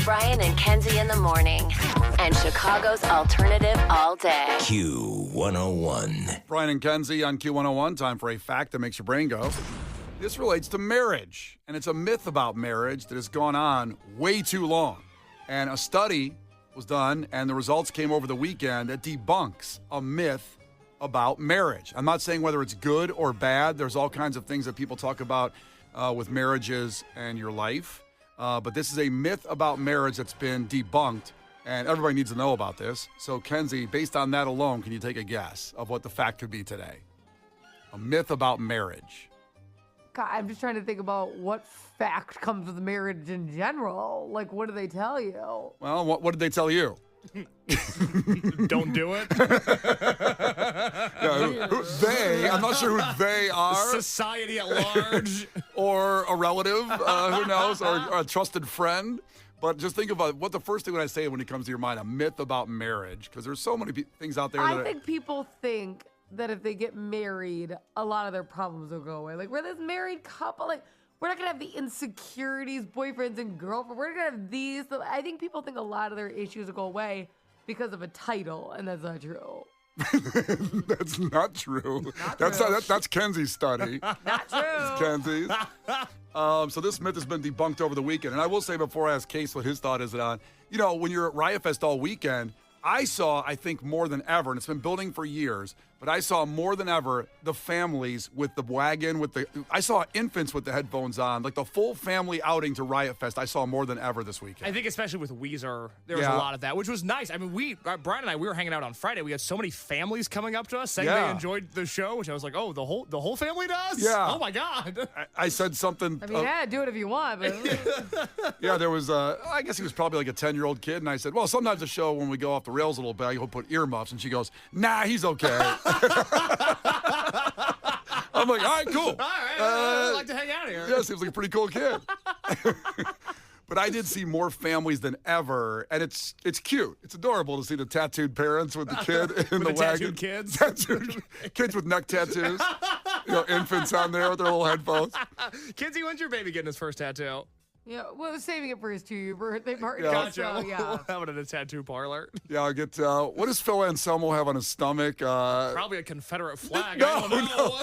Brian and Kenzie in the morning. And Chicago's alternative all day. Q101. Brian and Kenzie on Q101. Time for a fact that makes your brain go. This relates to marriage, and it's a myth about marriage that has gone on way too long. And a study was done, and the results came over the weekend that debunks a myth about marriage. I'm not saying whether it's good or bad. There's all kinds of things that people talk about with marriages and your life. But this is a myth about marriage that's been debunked, and everybody needs to know about this. So, Kenzie, based on that alone, can you take a guess of what the fact could be today? A myth about marriage. God, I'm just trying to think about what fact comes with marriage in general. Like, what do they tell you? Well, what did they tell you? Don't do it. They, I'm not sure who they are. Society at large. Or a relative, who knows, or a trusted friend. But just think about what the first thing when I say when it comes to your mind, a myth about marriage, because there's so many things out there. I think people think that if they get married, a lot of their problems will go away. Like, we're this married couple, like, we're not going to have the insecurities, boyfriends and girlfriends. We're going to have these. So I think people think a lot of their issues will go away because of a title, and that's not true. That's not true. That's Kenzie's study. Not true. It's Kenzie's. So this myth has been debunked over the weekend. And I will say before I ask Case what his thought is on, when you're at Riot Fest all weekend, I saw, I think, more than ever, and it's been building for years, but I saw more than ever the families with the wagon, I saw infants with the headphones on, like the full family outing to Riot Fest. I saw more than ever this weekend. I think especially with Weezer, there was a lot of that, which was nice. I mean, Brian and I, we were hanging out on Friday. We had so many families coming up to us saying they enjoyed the show, which I was like, oh, the whole family does? Yeah. Oh my God. I said something. I mean, do it if you want, but yeah, there was, I guess he was probably like a 10-year-old kid, and I said, well, sometimes the show, when we go off the rails a little bit, he'll put earmuffs, and she goes, nah, he's okay. I'm like, all right, cool. All right, I'd like to hang out here. Yeah, seems like a pretty cool kid. But I did see more families than ever, and it's cute. It's adorable to see the tattooed parents with the kid in the wagon. Tattooed kids. Tattooed kids with neck tattoos. Infants on there with their little headphones. Kenzie, when's your baby getting his first tattoo? yeah, well, saving it for his 2-year birthday party. Yeah. Gotcha. So, yeah. We'll have it at a tattoo parlor. Yeah, I'll get, what does Phil Anselmo have on his stomach? Probably a Confederate flag. No, I don't know. no.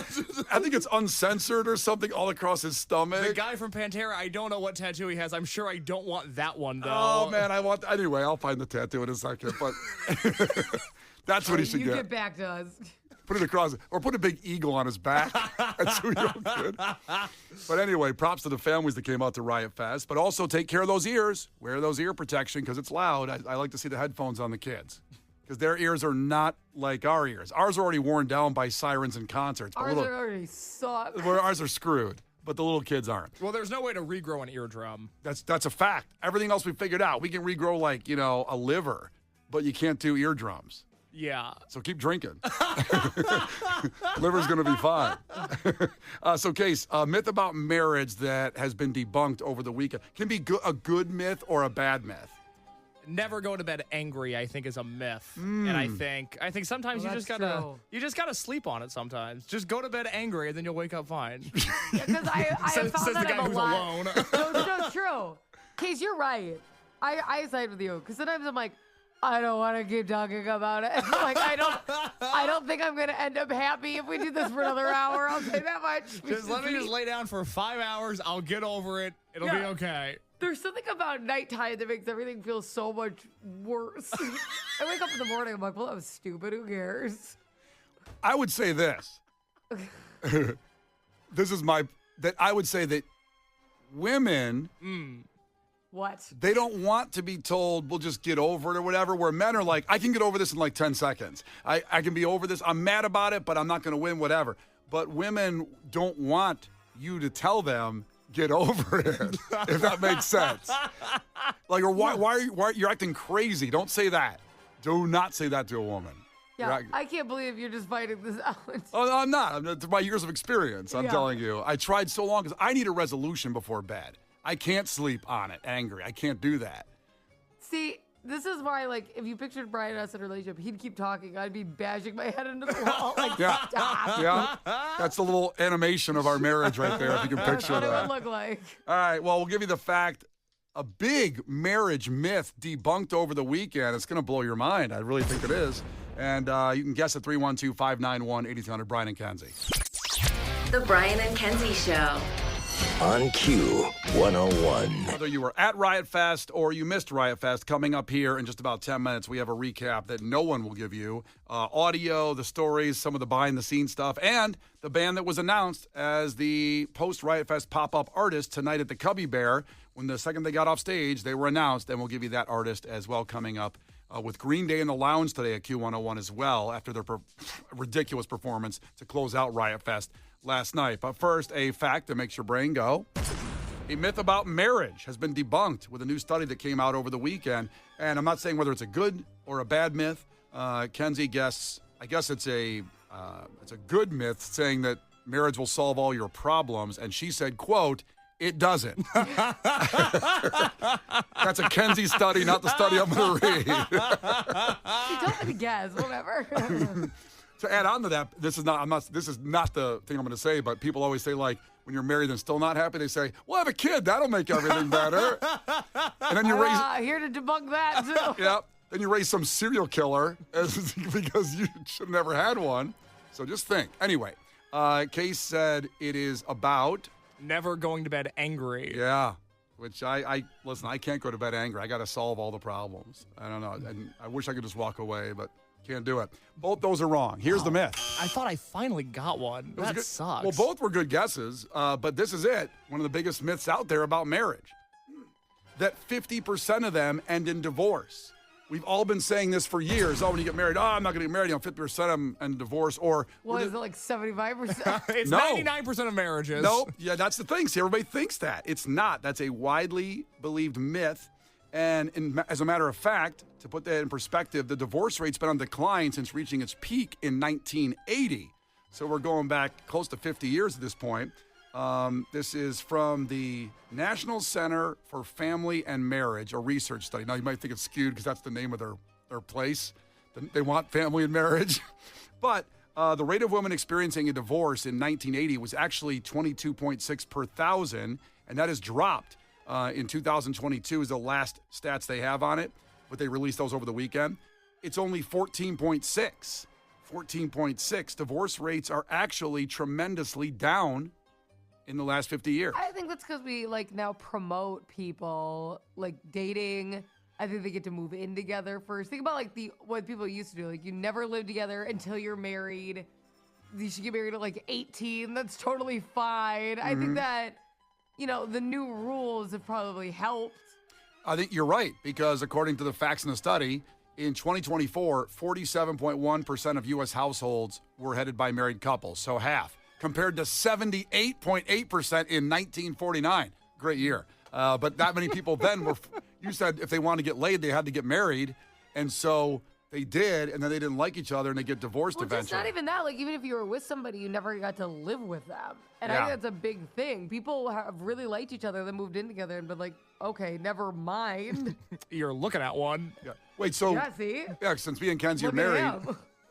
I think it's uncensored or something all across his stomach. The guy from Pantera, I don't know what tattoo he has. I'm sure I don't want that one, though. Oh, man, anyway, I'll find the tattoo in a second, but that's what he should You get. get back to us. Put it across, or put a big eagle on his back. That's who you're good. But anyway, props to the families that came out to Riot Fest, but also take care of those ears. Wear those ear protection because it's loud. I like to see the headphones on the kids because their ears are not like our ears. Ours are already worn down by sirens and concerts. Ours are already suck. Ours are screwed, but the little kids aren't. Well, there's no way to regrow an eardrum. That's a fact. Everything else we figured out. We can regrow like, a liver, but you can't do eardrums. Yeah. So keep drinking. Liver's going to be fine. So, Case, a myth about marriage that has been debunked over the weekend can be a good myth or a bad myth. Never go to bed angry, I think, is a myth. And I think sometimes Well, you just gotta sleep on it sometimes. Just go to bed angry and then you'll wake up fine. Because I have found Says that the guy I'm who's a lot. alone. No, true. Case, you're right. I side with you because sometimes I'm like, I don't want to keep talking about it. Like, I don't think I'm gonna end up happy if we do this for another hour. I'll say that much. Just let me just lay down for 5 hours. I'll get over it. It'll be okay. There's something about nighttime that makes everything feel so much worse. I wake up in the morning, I'm like, well, that was stupid. Who cares? I would say this. I would say that women, What? they don't want to be told, we'll just get over it or whatever, where men are like, I can get over this in like 10 seconds. I can be over this. I'm mad about it, but I'm not going to win, whatever. But women don't want you to tell them, get over it, if that makes sense. Like, or why are you're acting crazy? Don't say that. Do not say that to a woman. Yeah, I can't believe you're just fighting this out. Oh, I'm not. Through my years of experience, I'm telling you. I tried so long because I need a resolution before bed. I can't sleep on it angry. I can't do that. See, this is why, like, if you pictured Brian and us in a relationship, he'd keep talking. I'd be bashing my head into the wall. Like, stop. Yeah. That's the little animation of our marriage right there, if you can picture That's what that. it would look like. All right. Well, we'll give you the fact a big marriage myth debunked over the weekend. It's going to blow your mind. I really think it is. And you can guess at 312-591-8300. Brian and Kenzie. The Brian and Kenzie Show. On Q 101. Whether you were at Riot Fest or you missed Riot Fest, coming up here in just about 10 minutes, we have a recap that no one will give you. Audio, the stories, some of the behind-the-scenes stuff, and the band that was announced as the post-Riot Fest pop-up artist tonight at the Cubby Bear. When the second they got off stage, they were announced, and we'll give you that artist as well coming up with Green Day in the Lounge today at Q101 as well after their ridiculous performance to close out Riot Fest last night. But first, a fact that makes your brain go. A myth about marriage has been debunked with a new study that came out over the weekend. And I'm not saying whether it's a good or a bad myth. Kenzie guesses, I guess it's a good myth saying that marriage will solve all your problems. And she said, quote, "It doesn't." That's a Kenzie study, not the study I'm going to read. She told me to guess, whatever. To add on to that, this is not the thing I'm going to say, but people always say, like, when you're married and still not happy, they say, "Well, have a kid. That'll make everything better." And then you raise... Here to debunk that, too. Yep. Then you raise some serial killer because you should have never had one. So just think. Anyway, Case said it is about... Never going to bed angry. Yeah. Which listen, I can't go to bed angry. I got to solve all the problems. I don't know. And I wish I could just walk away, but can't do it. Both those are wrong. Here's the myth. I thought I finally got one. That sucks. Well, both were good guesses, but this is it. One of the biggest myths out there about marriage. That 50% of them end in divorce. We've all been saying this for years. Oh, when you get married, I'm not going to get married. 50% of them end in divorce. Or what is it, like 75%? It's no. 99% of marriages. No, yeah, that's the thing. See, everybody thinks that. It's not. That's a widely believed myth. And as a matter of fact, to put that in perspective, the divorce rate's been on decline since reaching its peak in 1980. So we're going back close to 50 years at this point. This is from the National Center for Family and Marriage, a research study. Now, you might think it's skewed because that's the name of their place. They want family and marriage. But the rate of women experiencing a divorce in 1980 was actually 22.6 per thousand, and that has dropped. In 2022 is the last stats they have on it, but they released those over the weekend. It's only 14.6. 14.6. Divorce rates are actually tremendously down in the last 50 years. I think that's because we now promote people dating. I think they get to move in together first. Think about what people used to do. You never live together until you're married. You should get married at 18. That's totally fine. I think that the new rules have probably helped. I think you're right, because according to the facts in the study, in 2024, 47.1% of U.S. households were headed by married couples, so half, compared to 78.8% in 1949. Great year. But that many people then you said if they wanted to get laid, they had to get married, and so they did, and then they didn't like each other, and they get divorced eventually. It's not even that. Even if you were with somebody, you never got to live with them. And I think that's a big thing. People have really liked each other, then moved in together and been like, okay, never mind. You're looking at one. Yeah. Wait, so... Yeah, see? Yeah, since me and Kenzie are married,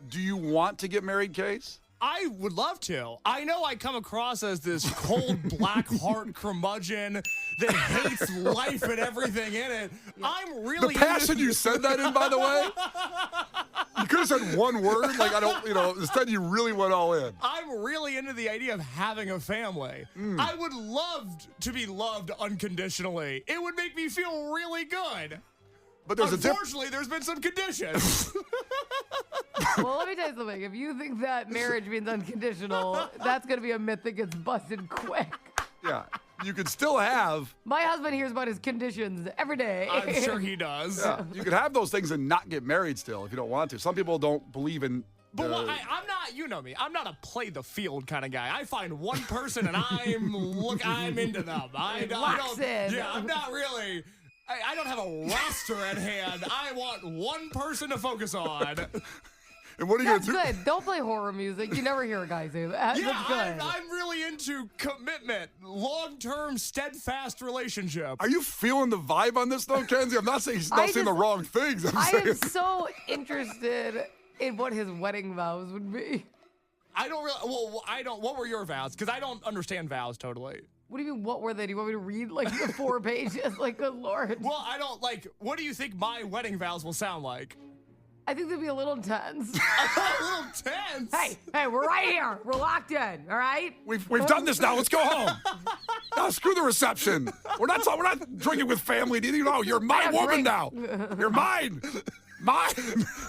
do you want to get married, Case? I would love to. I know I come across as this cold, black heart curmudgeon that hates life and everything in it. I'm really... The passion you said that in, by the way? You could have said one word. Instead you really went all in. I'm really into the idea of having a family. I would love to be loved unconditionally. It would make me feel really good. But unfortunately, there's been some conditions. Well, let me tell you something. If you think that marriage means unconditional, that's going to be a myth that gets busted quick. Yeah. You could still have... My husband hears about his conditions every day. I'm sure he does. Yeah. You could have those things and not get married still if you don't want to. Some people don't believe in... But I'm not, you know me, I'm not a play the field kind of guy. I find one person and I'm into them. I'm not really... I don't have a roster at hand. I want one person to focus on. And what are you going to do? That's good. Don't play horror music. You never hear a guy say that. Yeah, That's good. I'm really into commitment, long-term, steadfast relationship. Are you feeling the vibe on this, though, Kenzie? I'm not saying he's not saying the wrong things. I am so interested in what his wedding vows would be. I don't really... Well, I don't... What were your vows? Because I don't understand vows totally. What do you mean, what were they? Do you want me to read like the 4 pages? Like, good Lord. Well, I don't what do you think my wedding vows will sound like? I think they'd be a little tense. A little tense? Hey, we're right here. We're locked in, all right? We've done this now. Let's go home. No, screw the reception. We're not drinking with family. You know, you're my woman now. You're mine. Mine.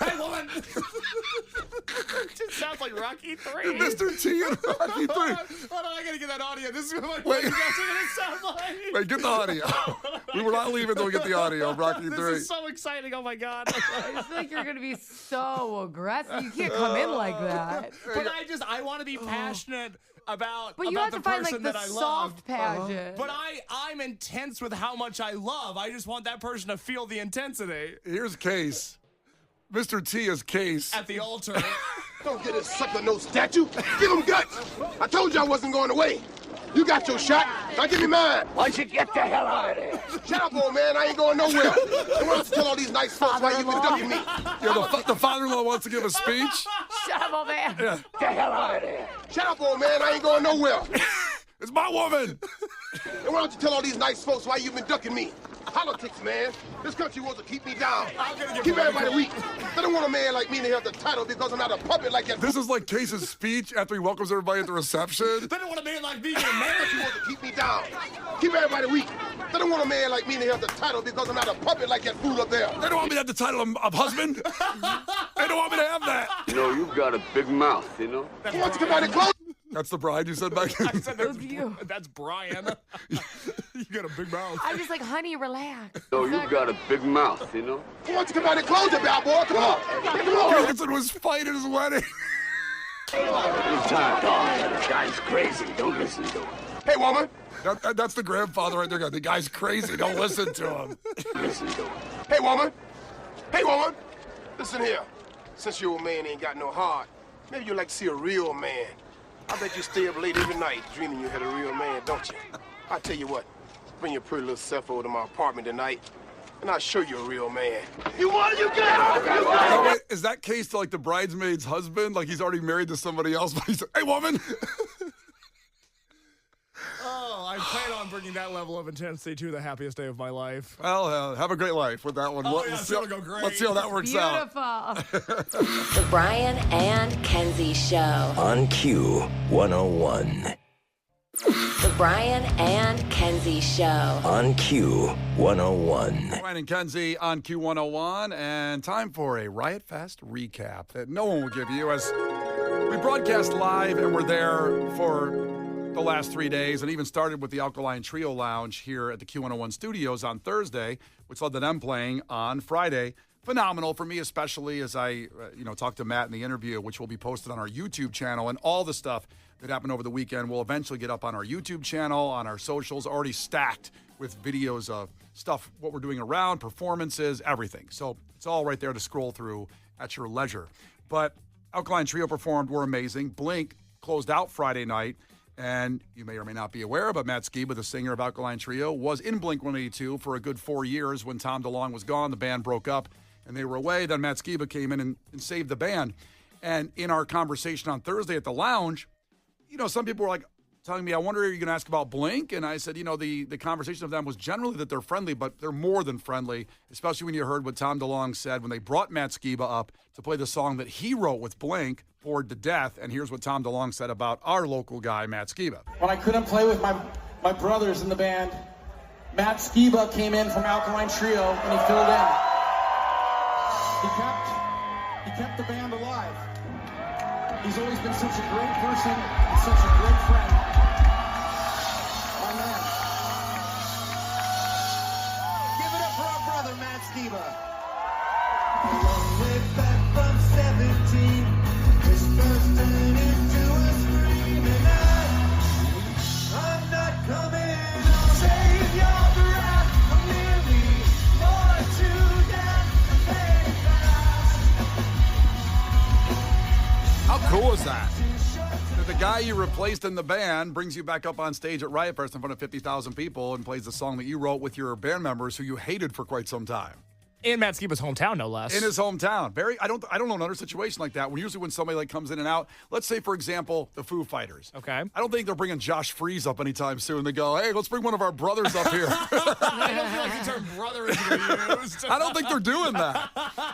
Hey, woman. It just sounds like Rocky 3. Mr. T and Rocky 3. Hold on, I gotta get that audio. This is what you guys are gonna sound like. Wait, get the audio. We were not leaving until we get the audio of Rocky 3. This is so exciting. Oh, my God. I feel like you're going to be so aggressive. You can't come in like that. But I want to be passionate about But you have the to find, person like, the that I soft love. passion. But I'm intense with how much I love. I just want that person to feel the intensity. Here's Case. Mr. T is Case. At the altar. Don't get a sucker no statue. Give him guts. I told you I wasn't going away. You got your shot. Now give me mine. Why don't you get the hell out of there? Shut up, old man. I ain't going nowhere. I want to tell all these nice folks why you been ducking me. Yeah, the father-in-law wants to give a speech. Shut up, old man. Yeah. Get the hell out of there. Shut up, old man. I ain't going nowhere. It's my woman. And why don't you tell all these nice folks why you been ducking me? Politics, man. This country wants to keep me down. Keep everybody weak. They don't want a man like me to have the title because I'm not a puppet like that. This is like Case's speech after he welcomes everybody at the reception. They don't want a man like me getting married. You want to keep me down. Keep everybody weak. They don't want a man like me to have the title because I'm not a puppet like that fool up there. They don't want me to have the title of husband. They don't want me to have that. You know, you've got a big mouth, you know? Why don't you come out and close? That's the bride you said back I said That's you. that's Brian. You got a big mouth. I'm just like, honey, relax. So you've got a big mouth, you know? Why don't you come out and close it, bad boy? Come on. Come on. Davidson was fighting his wedding. Good time. This guy's crazy. Don't listen to him. Hey, woman. That's the grandfather right there. The guy's crazy. Don't listen to him. Listen to him. Hey, woman. Hey, woman. Listen here. Since your old man ain't got no heart, maybe you'd like to see a real man. I bet you stay up late every night dreaming you had a real man, don't you? I tell you what, bring your pretty little self over to my apartment tonight, and I'll show you a real man. You want it, you get out! Oh, wait, is that Case to like the bridesmaid's husband? Like he's already married to somebody else, but he's like, hey, woman. Oh, I plan on bringing that level of intensity to the happiest day of my life. Well, have a great life with that one. Oh, yeah, it'll go great. Let's see how that works out. Beautiful. The Brian and Kenzie Show. On Q101. The Brian and Kenzie Show. On Q101. Brian and Kenzie on Q101, and time for a Riot Fest recap that no one will give you as we broadcast live and we're there for the last 3 days, and even started with the Alkaline Trio Lounge here at the Q101 studios on Thursday, which led to them playing on Friday. Phenomenal for me, especially as I talked to Matt in the interview, which will be posted on our YouTube channel, and all the stuff that happened over the weekend will eventually get up on our YouTube channel, on our socials, already stacked with videos of stuff, what we're doing around, performances, everything. So it's all right there to scroll through at your leisure. But Alkaline Trio performed, were amazing. Blink closed out Friday night. And you may or may not be aware, but Matt Skiba, the singer of Alkaline Trio, was in Blink-182 for a good 4 years. When Tom DeLonge was gone, the band broke up and they were away. Then Matt Skiba came in and saved the band. And in our conversation on Thursday at the lounge, some people were like telling me, I wonder, are you going to ask about Blink? And I said, the conversation of them was generally that they're friendly, but they're more than friendly, especially when you heard what Tom DeLonge said when they brought Matt Skiba up to play the song that he wrote with Blink, Bored to Death. And here's what Tom DeLonge said about our local guy, Matt Skiba. When I couldn't play with my brothers in the band, Matt Skiba came in from Alkaline Trio and he filled in. He kept the band alive. He's always been such a great person and such a great friend. My man. Give it up for our brother, Matt Skiba. A long way back from 17. His first turned into a scream, and I'm not coming. I'll save your breath. I'm nearly bored to death. Very fast. How cool is that? That the guy you replaced in the band brings you back up on stage at Riot Fest in front of 50,000 people and plays the song that you wrote with your band members who you hated for quite some time. In Matt Skiba's hometown, no less. In his hometown. I don't know another situation like that. When somebody like comes in and out, let's say, for example, the Foo Fighters. Okay. I don't think they're bringing Josh Freese up anytime soon. They go, hey, let's bring one of our brothers up here. I don't feel like the term brother is going to be used. I don't think they're doing that.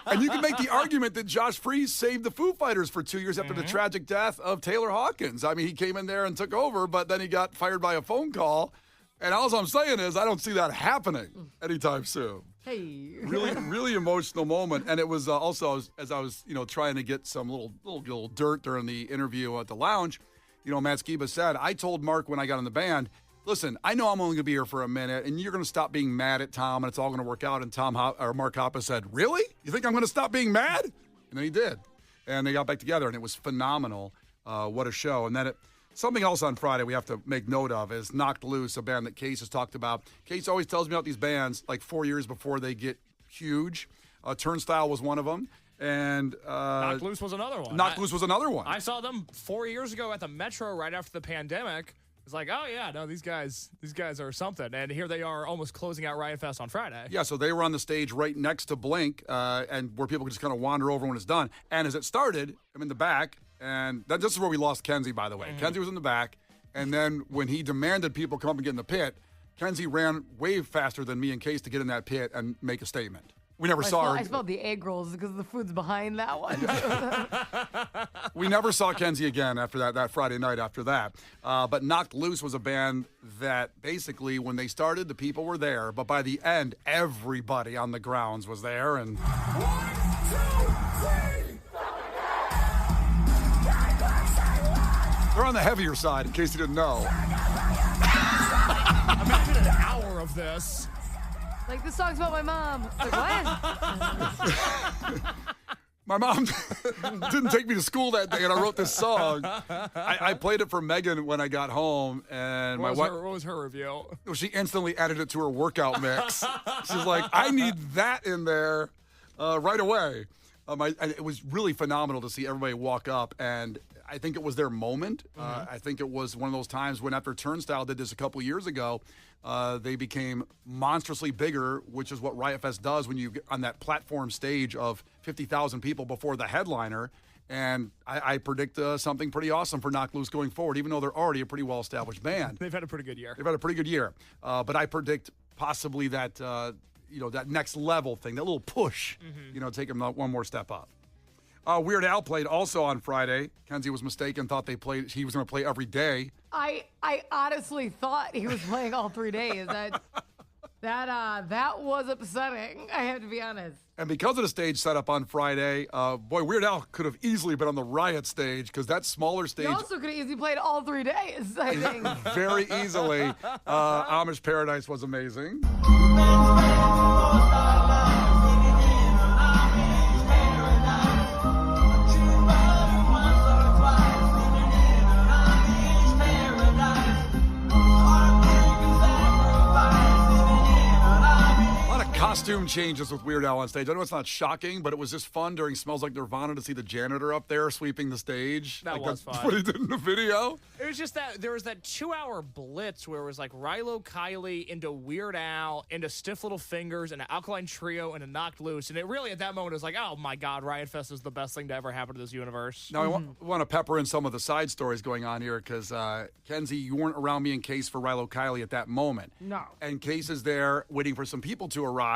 And you can make the argument that Josh Freese saved the Foo Fighters for 2 years after the tragic death of Taylor Hawkins. I mean, he came in there and took over, but then he got fired by a phone call. And all I'm saying is I don't see that happening anytime soon. Hey. Really emotional moment. And it was also, as I was, trying to get some little dirt during the interview at the lounge, Matt Skiba said, I told Mark when I got in the band, listen, I know I'm only going to be here for a minute, and you're going to stop being mad at Tom, and it's all going to work out. And Mark Hoppus said, really? You think I'm going to stop being mad? And then he did. And they got back together, and it was phenomenal. What a show. And then something else on Friday we have to make note of is Knocked Loose, a band that Case has talked about. Case always tells me about these bands like 4 years before they get huge. Turnstile was one of them. And Knocked Loose was another one. Loose was another one. I saw them 4 years ago at the Metro right after the pandemic. It's like, oh yeah, no, these guys are something. And here they are almost closing out Riot Fest on Friday. Yeah, so they were on the stage right next to Blink, and where people could just kind of wander over when it's done. And as it started, I'm in the back, and this is where we lost Kenzie, by the way. Kenzie was in the back, and then when he demanded people come up and get in the pit, Kenzie ran way faster than me and Case to get in that pit and make a statement. We never saw her. I smelled the egg rolls because the food's behind that one. We never saw Kenzie again after that Friday night after that. But Knocked Loose was a band that basically, when they started, the people were there. But by the end, everybody on the grounds was there. And 1, 2, 3. they're on the heavier side, in case you didn't know. Imagine an hour of this. Like, this song's about my mom. Like, what? My mom didn't take me to school that day, and I wrote this song. I played it for Megan when I got home, and What was her review? she instantly added it to her workout mix. She's like, I need that in there right away. It was really phenomenal to see everybody walk up, and I think it was their moment. I think it was one of those times when after Turnstile did this a couple years ago, they became monstrously bigger, which is what Riot Fest does when you get on that platform stage of 50,000 people before the headliner. And I predict something pretty awesome for Knocked Loose going forward, even though they're already a pretty well-established band. They've had a pretty good year. But I predict possibly that, that next level thing, that little push, take them one more step up. Weird Al played also on Friday. Kenzie was mistaken, thought he was going to play every day. I honestly thought he was playing all 3 days. That was upsetting, I have to be honest. And because of the stage setup on Friday, Weird Al could have easily been on the Riot stage because that smaller stage. He also could have easily played all 3 days, I think. Very easily. Amish Paradise was amazing. Costume changes with Weird Al on stage. I know it's not shocking, but it was just fun during Smells Like Nirvana to see the janitor up there sweeping the stage. That was fun. That's what he did in the video. It was just that there was that 2-hour blitz where it was like Rilo Kiley into Weird Al, into Stiff Little Fingers, and an Alkaline Trio, and a Knocked Loose. And it really, at that moment, was like, oh my God, Riot Fest is the best thing to ever happen to this universe. Now, I want to pepper in some of the side stories going on here because, Kenzie, you weren't around me and Case for Rilo Kiley at that moment. No. And Case is there waiting for some people to arrive.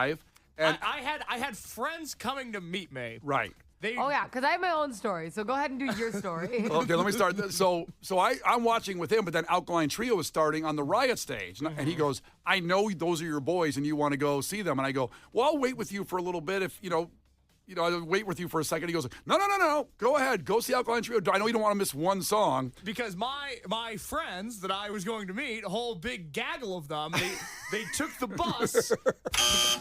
And I had friends coming to meet me. Right. Because I have my own story. So go ahead and do your story. Okay, let me start. So I'm watching with him, but then Alkaline Trio is starting on the Riot stage. And he goes, I know those are your boys and you want to go see them. And I go, well, I'll wait with you for a little bit if, I'll wait with you for a second. He goes, no. Go ahead. Go see Alkaline Trio. I know you don't want to miss one song. Because my friends that I was going to meet, a whole big gaggle of them, they took the bus.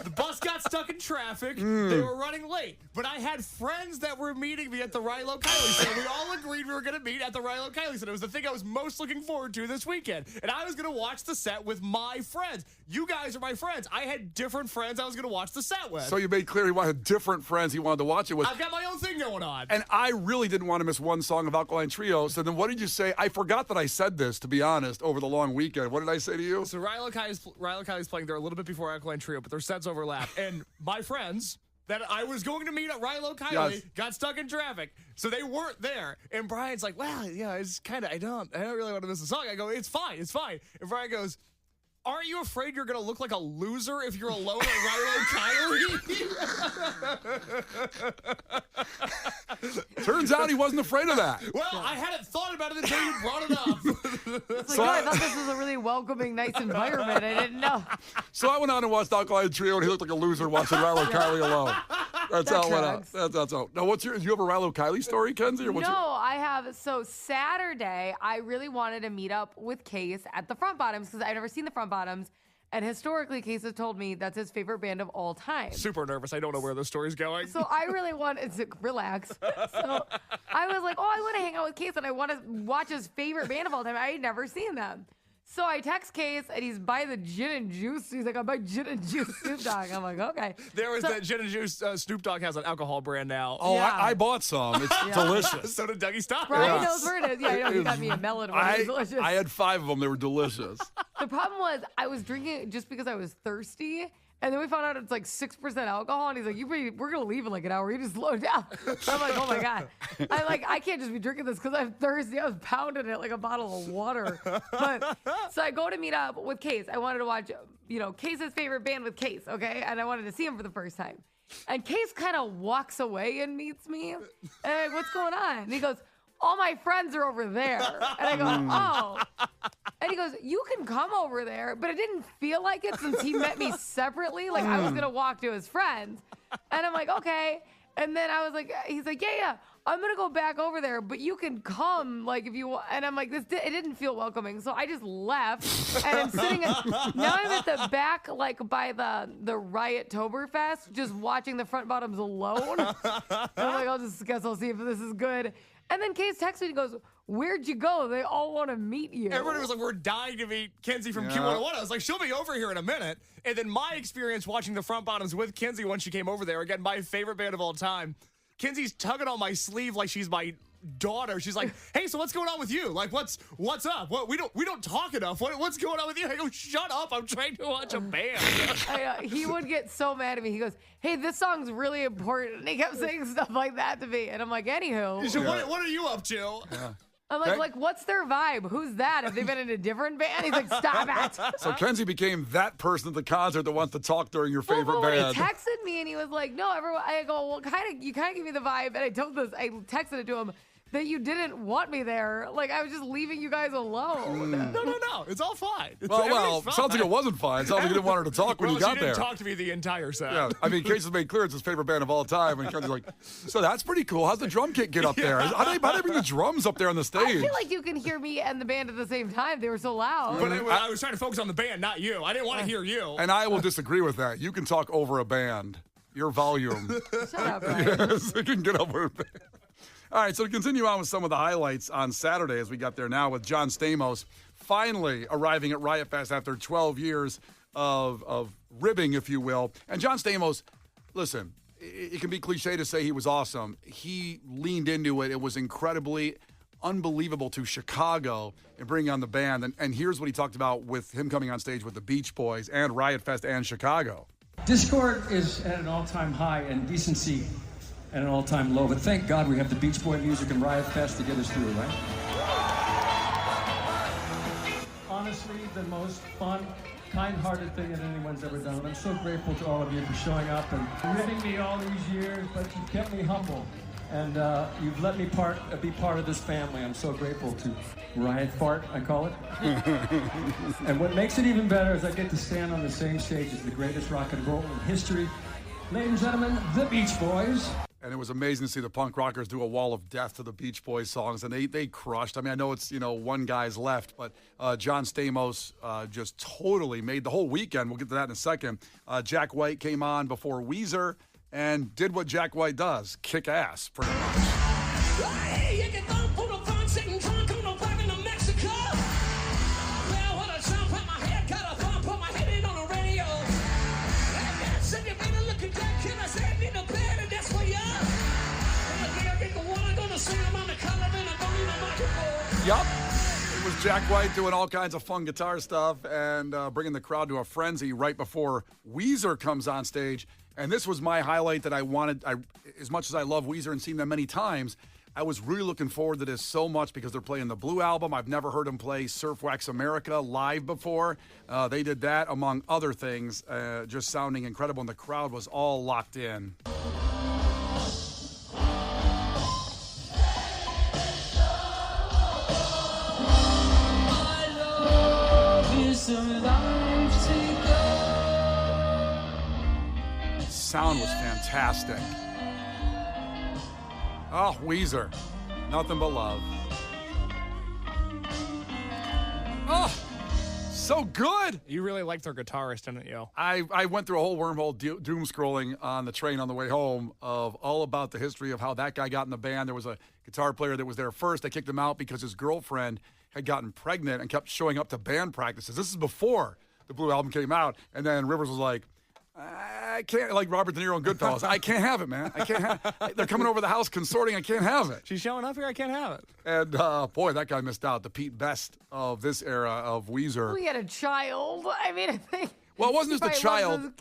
The bus got stuck in traffic. They were running late. But I had friends that were meeting me at the Rilo Kiley set. We all agreed we were going to meet at the Rilo Kiley set. It was the thing I was most looking forward to this weekend. And I was going to watch the set with my friends. you guys are my friends. I had different friends I was going to watch the set with. So you made clear he wanted different friends he wanted to watch it with. I've got my own thing going on. And I really didn't want to miss one song of Alkaline Trio. So then what did you say? I forgot that I said this, to be honest, over the long weekend. What did I say to you? So Riley Kiley's playing there a little bit before Alkaline Trio, but their sets overlap. And my friends that I was going to meet at Rilo Kiley got stuck in traffic, so they weren't there. And Brian's like, well, yeah, it's kind of, I don't really want to miss a song. I go, it's fine. And Brian goes, aren't you afraid you're going to look like a loser if you're alone at Rilo Kiley? Turns out he wasn't afraid of that. Well, I hadn't thought about it until you brought it up. It's like, I thought this was a really welcoming, nice environment. I didn't know. So I went on and watched Alkaline Trio, and he looked like a loser watching Rilo Kiley alone. That's how it went out. That's how. Now, do you have a Rilo Kiley story, Kenzie? Or I have. So Saturday, I really wanted to meet up with Case at the Front Bottoms because I've never seen the Front Bottoms. And historically, Case has told me that's his favorite band of all time. Super nervous. I don't know where this story's going. So I really wanted to relax. So I was like, I want to hang out with Case and I want to watch his favorite band of all time. I had never seen them. So I text Case, and he's by the gin and juice. He's like, I'm by gin and juice Snoop Dogg. I'm like, okay. There was that gin and juice. Snoop Dogg has an alcohol brand now. Oh, yeah. I bought some. It's delicious. So did Dougie Stock. Brian knows where it is. Yeah, I know. He got me a melon one. It was delicious. I had 5 of them. They were delicious. The problem was I was drinking it just because I was thirsty. And then we found out it's like 6% alcohol. And he's like, we're going to leave in like an hour. You just slow down. I'm like, oh my God. I can't just be drinking this because I'm thirsty. I was pounding it like a bottle of water. But so I go to meet up with Case. I wanted to watch, Case's favorite band with Case, okay? And I wanted to see him for the first time. And Case kind of walks away and meets me. And I'm like, what's going on? And he goes, all my friends are over there. And I go, oh. And he goes, you can come over there. But it didn't feel like it since he met me separately. Like I was going to walk to his friends. And I'm like, okay. And then I was like, he's like, yeah. I'm going to go back over there, but you can come, like, if you want. And I'm like, it didn't feel welcoming. So I just left. And I'm sitting now I'm at the back, like, by the Riot Toberfest, just watching the Front Bottoms alone. And I'm like, guess I'll see if this is good. And then Case texted me and goes, where'd you go? They all want to meet you. Everybody was like, we're dying to meet Kenzie from Q101. I was like, she'll be over here in a minute. And then my experience watching the Front Bottoms with Kenzie when she came over there, again, my favorite band of all time, Kenzie's tugging on my sleeve like she's my daughter. She's like, hey, so what's going on with you? Like, what's up? What we don't talk enough. What's going on with you? I go, shut up. I'm trying to watch a band. He would get so mad at me. He goes, hey, this song's really important. And he kept saying stuff like that to me. And I'm like, anywho. So what are you up to? Yeah. I'm like, what's their vibe? Who's that? Have they been in a different band? He's like, stop it. So Kenzie became that person at the concert that wants to talk during your favorite band. He texted me and he was like, no, everyone. I go, well, you kind of give me the vibe. And I texted it to him that you didn't want me there. Like, I was just leaving you guys alone. No. It's all fine. Well, fine. sounds like it wasn't fine. Sounds like you didn't want her to talk when you got there. She didn't talk to me the entire set. Yeah, I mean, Case has made clear it's his favorite band of all time. And Kenzie's like, so that's pretty cool. How's the drum kit get up there? How do they bring the drums up there on the stage? I feel like you can hear me and the band at the same time. They were so loud. But I was trying to focus on the band, not you. I didn't want to hear you. And I will disagree with that. You can talk over a band. Your volume. Shut up, Ryan. Yes, you can get over a band. All right, so to continue on with some of the highlights on Saturday as we got there now with John Stamos finally arriving at Riot Fest after 12 years of ribbing, if you will. And John Stamos, listen, it can be cliche to say he was awesome. He leaned into it. It was incredibly unbelievable to Chicago and bringing on the band. And here's what he talked about with him coming on stage with the Beach Boys and Riot Fest and Chicago. Discord is at an all-time high and decency at an all-time low, but thank God we have the Beach Boy music and Riot Fest to get us through, right? Honestly, the most fun, kind-hearted thing that anyone's ever done. And I'm so grateful to all of you for showing up and ribbing me all these years, but you've kept me humble. And you've let me be part of this family. I'm so grateful to Riot Fart, I call it. And what makes it even better is I get to stand on the same stage as the greatest rock and roll in history. Ladies and gentlemen, the Beach Boys. And it was amazing to see the punk rockers do a wall of death to the Beach Boys songs, and they crushed. I mean, I know it's, one guy's left, but John Stamos just totally made the whole weekend. We'll get to that in a second. Jack White came on before Weezer and did what Jack White does, kick ass, pretty much. Yup. It was Jack White doing all kinds of fun guitar stuff and bringing the crowd to a frenzy right before Weezer comes on stage. And this was my highlight that I wanted. As much as I love Weezer and seen them many times, I was really looking forward to this so much because they're playing the Blue album. I've never heard them play Surf Wax America live before. They did that, among other things, just sounding incredible, and the crowd was all locked in. Sound was fantastic. Oh, Weezer. Nothing but love. Oh, so good. You really liked their guitarist, didn't you? I went through a whole wormhole doom scrolling on the train on the way home of all about the history of how that guy got in the band. There was a guitar player that was there first. They kicked him out because his girlfriend had gotten pregnant and kept showing up to band practices. This is before the Blue album came out. And then Rivers was like, I can't, like Robert De Niro and Goodfellas. I can't have it, man. I can't have. They're coming over the house consorting. I can't have it. She's showing up here. I can't have it. And boy, that guy missed out. The Pete Best of this era of Weezer. We had a child. I mean, I think. Well, it wasn't just the child.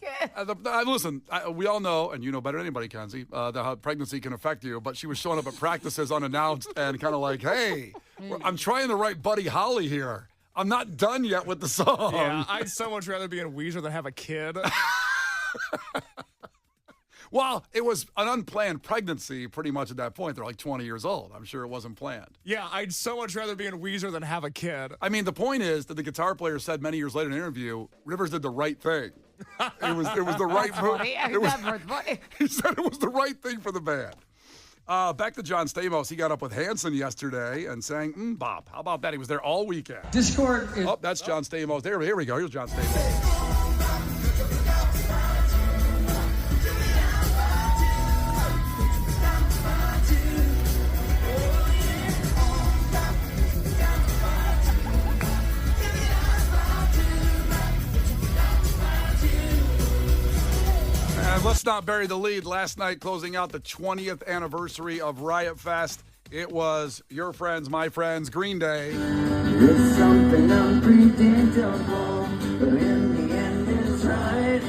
Listen, we all know, and you know better than anybody, Kenzie, how pregnancy can affect you. But she was showing up at practices unannounced and kind of like, hey, I'm trying to write Buddy Holly here. I'm not done yet with the song. Yeah, I'd so much rather be in Weezer than have a kid. Well, it was an unplanned pregnancy pretty much at that point. They're like 20 years old. I'm sure it wasn't planned. Yeah, I'd so much rather be in Weezer than have a kid. I mean, the point is that the guitar player said many years later in an interview, Rivers did the right thing. It was the right move. He said it was the right thing for the band. Back to John Stamos. He got up with Hanson yesterday and sang Bop. How about that? He was there all weekend. Discord is... Oh, that's John Stamos. Here we go. Here's John Stamos. And let's not bury the lead. Last night, closing out the 20th anniversary of Riot Fest, it was your friends, my friends, Green Day. It's something unpredictable, but in the end it's right.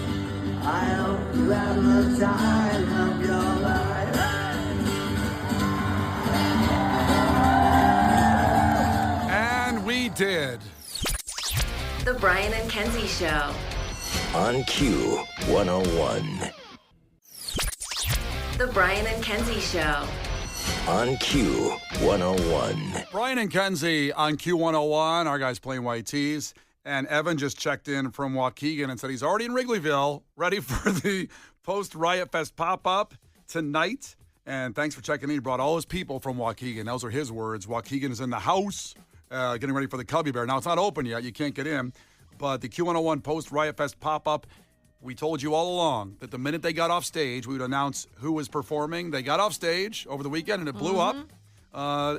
I hope you have the time of your life. And we did. The Brian and Kenzie Show. On Q101. The Brian and Kenzie Show. On Q101. Brian and Kenzie on Q101. Our guys playing white tees. And Evan just checked in from Waukegan and said he's already in Wrigleyville, ready for the post-Riot Fest pop-up tonight. And thanks for checking in. He brought all his people from Waukegan. Those are his words. Waukegan is in the house, getting ready for the Cubby Bear. Now, it's not open yet. You can't get in. But the Q101 post-Riot Fest pop-up, we told you all along that the minute they got off stage, we would announce who was performing. They got off stage over the weekend, and it blew up.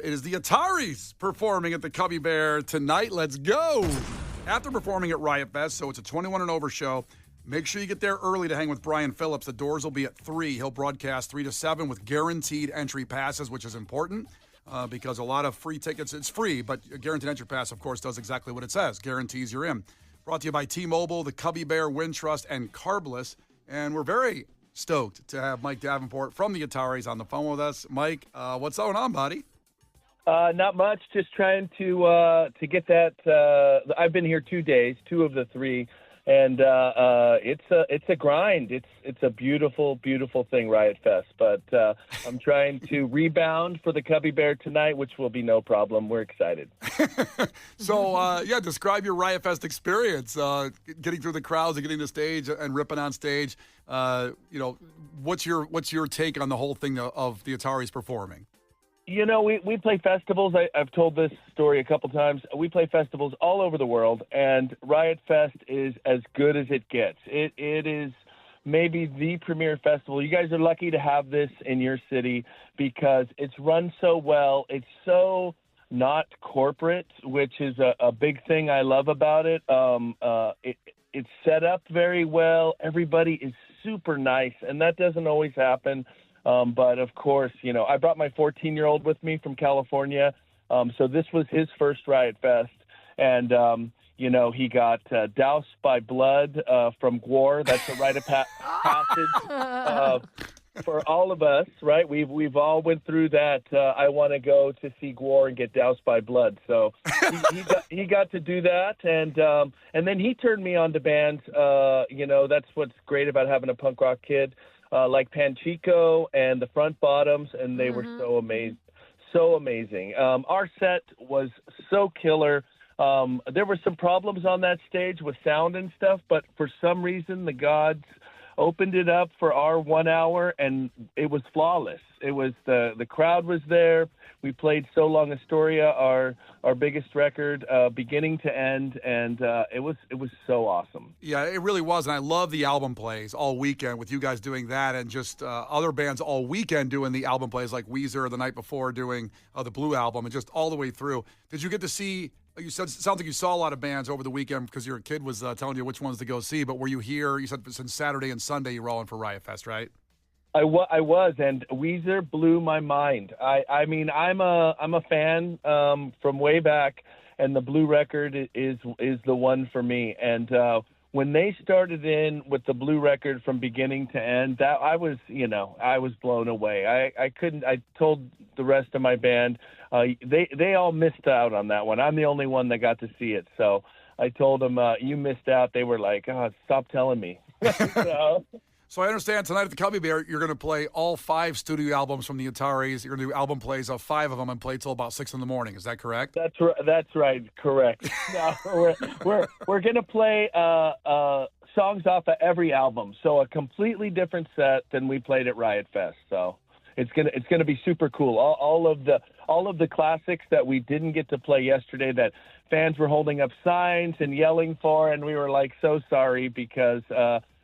It is the Ataris performing at the Cubby Bear tonight. Let's go. After performing at Riot Fest, so it's a 21 and over show, make sure you get there early to hang with Brian Phillips. The doors will be at 3. He'll broadcast 3 to 7 with guaranteed entry passes, which is important. Because a lot of free tickets, it's free, but a guaranteed entry pass, of course, does exactly what it says. Guarantees you're in. Brought to you by T-Mobile, the Cubby Bear, Wintrust, and Carbless. And we're very stoked to have Mike Davenport from the Ataris on the phone with us. Mike, what's going on, buddy? Not much. Just trying to get that. I've been here 2 days, 2 of the 3, and it's a grind. It's a beautiful, beautiful thing, Riot Fest. But I'm trying to rebound for the Cubby Bear tonight, which will be no problem. We're excited. So describe your Riot Fest experience, getting through the crowds and getting to stage and ripping on stage. What's your take on the whole thing of the Ataris performing? You know, we play festivals. I've told this story a couple times. We play festivals all over the world, and Riot Fest is as good as it gets. It is maybe the premier festival. You guys are lucky to have this in your city because it's run so well. It's so not corporate, which is a big thing I love about it. It's set up very well. Everybody is super nice, and that doesn't always happen. But, of course, I brought my 14-year-old with me from California. So this was his first Riot Fest. And, he got doused by blood from Gwar. That's a rite of passage for all of us, right? We've all went through that. I want to go to see Gwar and get doused by blood. So he got to do that, and then he turned me on to bands. That's what's great about having a punk rock kid like Panchico and the Front Bottoms, and they were so amazing. Our set was so killer. There were some problems on that stage with sound and stuff, but for some reason the gods opened it up for our 1 hour, and it was flawless. It was the crowd was there. We played So Long Astoria, our biggest record, beginning to end, and it was so awesome. Yeah, it really was, and I love the album plays all weekend with you guys doing that, and just other bands all weekend doing the album plays like Weezer the night before doing the Blue album, and just all the way through. Did you get to see? You said it sounds like you saw a lot of bands over the weekend because your kid was telling you which ones to go see. But were you here? You said since Saturday and Sunday you were all in for Riot Fest, right? I was, and Weezer blew my mind. I mean, I'm a fan from way back, and the Blue record is the one for me. And when they started in with the Blue record from beginning to end, that I was blown away. I told the rest of my band, they all missed out on that one. I'm the only one that got to see it. So I told them, you missed out. They were like, oh, stop telling me. So I understand tonight at the Cubby Bear, you're going to play all 5 studio albums from the Ataris. You're going to do album plays of 5 of them and play till about 6 in the morning. Is that correct? That's right. Correct. No, we're going to play songs off of every album. So a completely different set than we played at Riot Fest. So it's gonna be super cool. All of the classics that we didn't get to play yesterday that fans were holding up signs and yelling for, and we were like so sorry because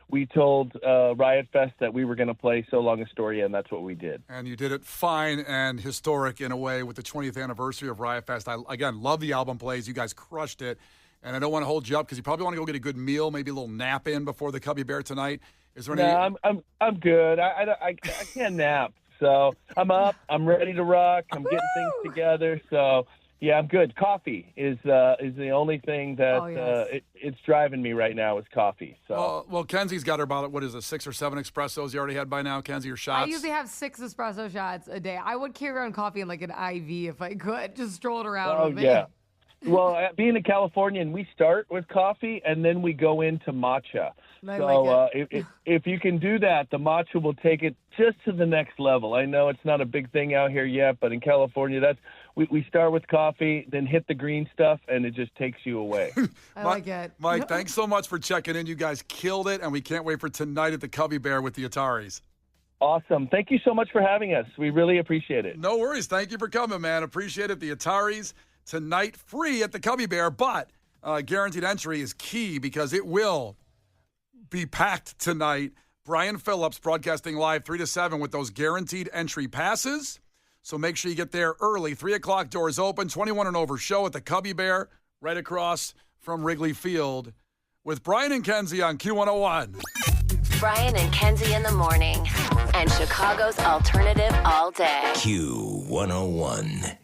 we told Riot Fest that we were going to play So Long Astoria, and that's what we did. And you did it fine and historic in a way with the 20th anniversary of Riot Fest. I, again, love the album plays. You guys crushed it. And I don't want to hold you up because you probably want to go get a good meal, maybe a little nap in before the Cubby Bear tonight. Is there any? No, I'm good. I can't nap. So I'm up. I'm ready to rock. I'm getting things together. So yeah, I'm good. Coffee is the only thing that it's driving me right now is coffee. So well, Kenzie's got her about 6 or 7 espressos you already had by now, Kenzie, or shots? I usually have 6 espresso shots a day. I would carry around coffee in like an IV if I could, just stroll it around with me. Yeah. Well, being a Californian, we start with coffee and then we go into matcha. If you can do that, the matcha will take it just to the next level. I know it's not a big thing out here yet, but in California, we start with coffee, then hit the green stuff, and it just takes you away. I like it. Mike, thanks so much for checking in. You guys killed it, and we can't wait for tonight at the Cubby Bear with the Ataris. Awesome. Thank you so much for having us. We really appreciate it. No worries. Thank you for coming, man. Appreciate it. The Ataris tonight, free at the Cubby Bear, but guaranteed entry is key because it will be packed tonight. Brian Phillips broadcasting live 3 to 7 with those guaranteed entry passes. So make sure you get there early. 3 o'clock doors open. 21 and over show at the Cubby Bear right across from Wrigley Field with Brian and Kenzie on Q101. Brian and Kenzie in the morning and Chicago's alternative all day. Q101.